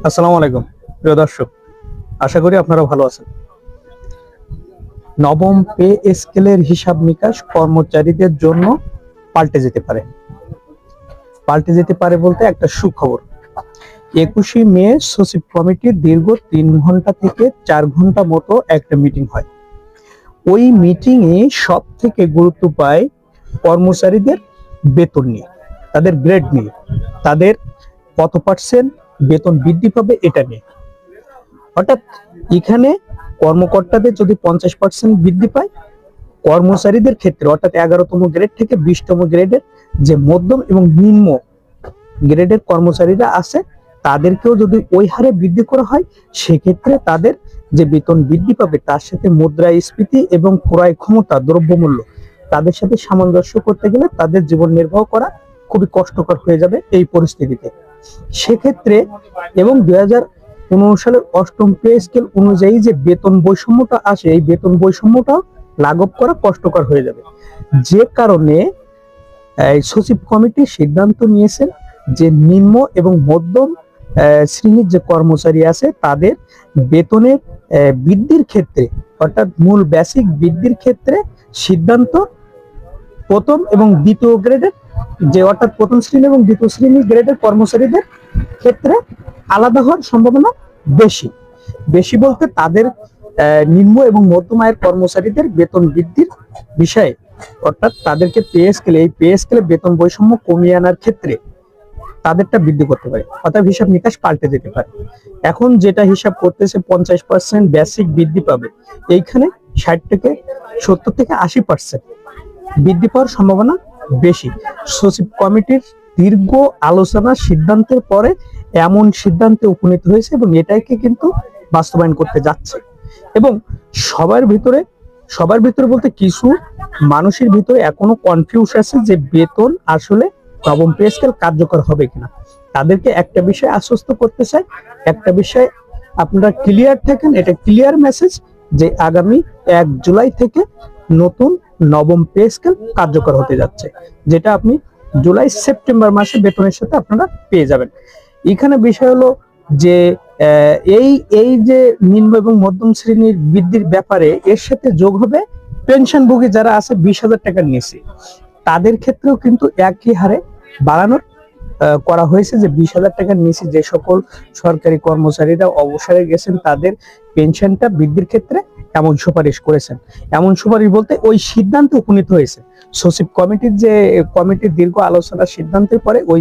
আসসালামু আলাইকুম প্রিয় দর্শক, আশা করি আপনারা ভালো আছেন। নবম পে স্কেলের হিসাব নিকাশ কর্মচারীদের জন্য পাল্টে যেতে পারে। বলতে একটা সুখবর। 21শে মে সচিব কমিটির দীর্ঘ 3 ঘন্টা থেকে 4 ঘন্টা মতো একটা মিটিং হয়। ওই মিটিং এ সব থেকে গুরুত্ব পায় কর্মচারীদের বেতন নিয়ে, তাদের গ্রেড নিয়ে, তাদের কত পার্সেন্ট বেতন বৃদ্ধি পাবে এটা নিয়ে। অর্থাৎ এখানে কর্মকর্তাদের যদি 50% বৃদ্ধি পায়, কর্মচারীদের ক্ষেত্রে অর্থাৎ 11তম গ্রেড থেকে 20তম গ্রেডের যে মধ্যম এবং নিম্ন গ্রেডের কর্মচারীরা আছে তাদেরকেও যদি ওই হারে বৃদ্ধি করা হয়, সেক্ষেত্রে তাদের যে বেতন বৃদ্ধি পাবে তার সাথে মুদ্রাস্ফীতি এবং ক্রয় ক্ষমতা, দ্রব্যমূল্য তাদের সাথে সামঞ্জস্য করতে গেলে তাদের জীবন নির্বাহ করা খুবই কষ্টকর হয়ে যাবে এই পরিস্থিতিতে। সেক্ষেত্রে এবং 2015 সালের 8ম পে স্কেল অনুযায়ী যে বেতন বৈষম্যটা আসে, এই বেতন বৈষম্যটা লাঘব করা কষ্টকর হয়ে যাবে। যে কারণে সচিব কমিটি সিদ্ধান্ত নিয়েছেন যে নিম্ন এবং মধ্যম শ্রেণীর যে কর্মচারী আছে তাদের বেতনের বৃদ্ধির ক্ষেত্রে অর্থাৎ মূল বেসিক বৃদ্ধির ক্ষেত্রে সিদ্ধান্ত প্রথম এবং দ্বিতীয় গ্রেডের যে অর্থাৎ প্রথম শ্রেণী এবং দ্বিতীয় শ্রেণীর গ্রেডের কর্মচারীদের ক্ষেত্রে আলাদা হওয়ার সম্ভাবনা বেশি। বেশি বলতে তাদের নিম্ন এবং মধ্যম আয়ের কর্মচারীদের বেতন বৃদ্ধির বিষয়ে অর্থাৎ তাদেরকে এই পে স্কেলে বেতন বৈষম্য কমিয়ে আনার ক্ষেত্রে তাদেরটা বৃদ্ধি করতে পারে, অর্থাৎ হিসাব নিকাশ পাল্টে যেতে পারে। এখন যেটা হিসাব করতেছে 50% বেসিক বৃদ্ধি পাবে, এইখানে 70 থেকে 80% বৃদ্ধি পাওয়ার সম্ভাবনা বেশি। সচিব কমিটির দীর্ঘ আলোচনা সিদ্ধান্তের পরে এমন সিদ্ধান্তে উপনীত হয়েছে এবং এটাকে কিন্তু বাস্তবায়ন করতে যাচ্ছে। এবং সবার ভিতরে বলতে কিছু মানুষের ভিতরে এখনো কনফিউজ আছে যে বেতন আসলে নবম পে স্কেল কার্যকর হবে কিনা। তাদেরকে একটা বিষয় আশ্বস্ত করতে চাই, একটা বিষয় আপনারা ক্লিয়ার থাকেন, এটা ক্লিয়ার মেসেজ যে আগামী 1 জুলাই থেকে নতুন নবম পে স্কেল কার্যকর হতে যাচ্ছে, যেটা আপনি জুলাই সেপ্টেম্বর মাসে বেতনের সাথে আপনারা পেয়ে যাবেন। এখানে বিষয় হলো যে এই যে নিম্ন এবং মধ্যম শ্রেণীর বৃদ্ধির ব্যাপারে এর সাথে যোগ হবে পেনশনভোগী যারা আছে 20,000 টাকার নিচে, তাদের ক্ষেত্রেও কিন্তু একই হারে বাড়ানোর করা হয়েছে যে 20,000 টাকার নিচে যে সকল সরকারি কর্মচারীরা অবসরে গেছেন তাদের পেনশনটা বৃদ্ধির ক্ষেত্রে এমন সুপারিশ করেছেন। এমন সুপারিশ বলতে ওই সিদ্ধান্তে উপনীত হয়েছে সচিব কমিটির দীর্ঘ আলোচনার সিদ্ধান্তের পরে ওই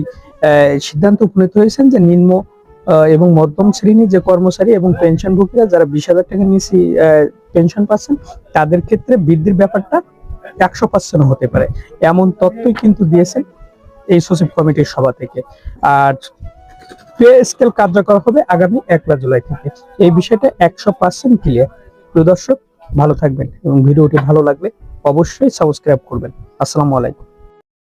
সিদ্ধান্তে উপনীত হয়েছেন যে নিম্ন এবং মধ্যম শ্রেণীর যে কর্মচারী এবং পেনশনভোগীরা যারা 20,000 টাকার নিচে পেনশন পাচ্ছেন তাদের ক্ষেত্রে বৃদ্ধির ব্যাপারটা 100% হতে পারে, এমন তথ্যই কিন্তু দিয়েছেন এই সচিব কমিটির সভা থেকে। আর পে স্কেল কার্যকর হবে আগামী 1 জুলাই থেকে, এই বিষয়টা 100% ক্লিয়ার। প্রিয় দর্শক, ভালো থাকবেন এবং ভিডিওটি ভালো লাগলে অবশ্যই সাবস্ক্রাইব করবেন। আসসালামু আলাইকুম।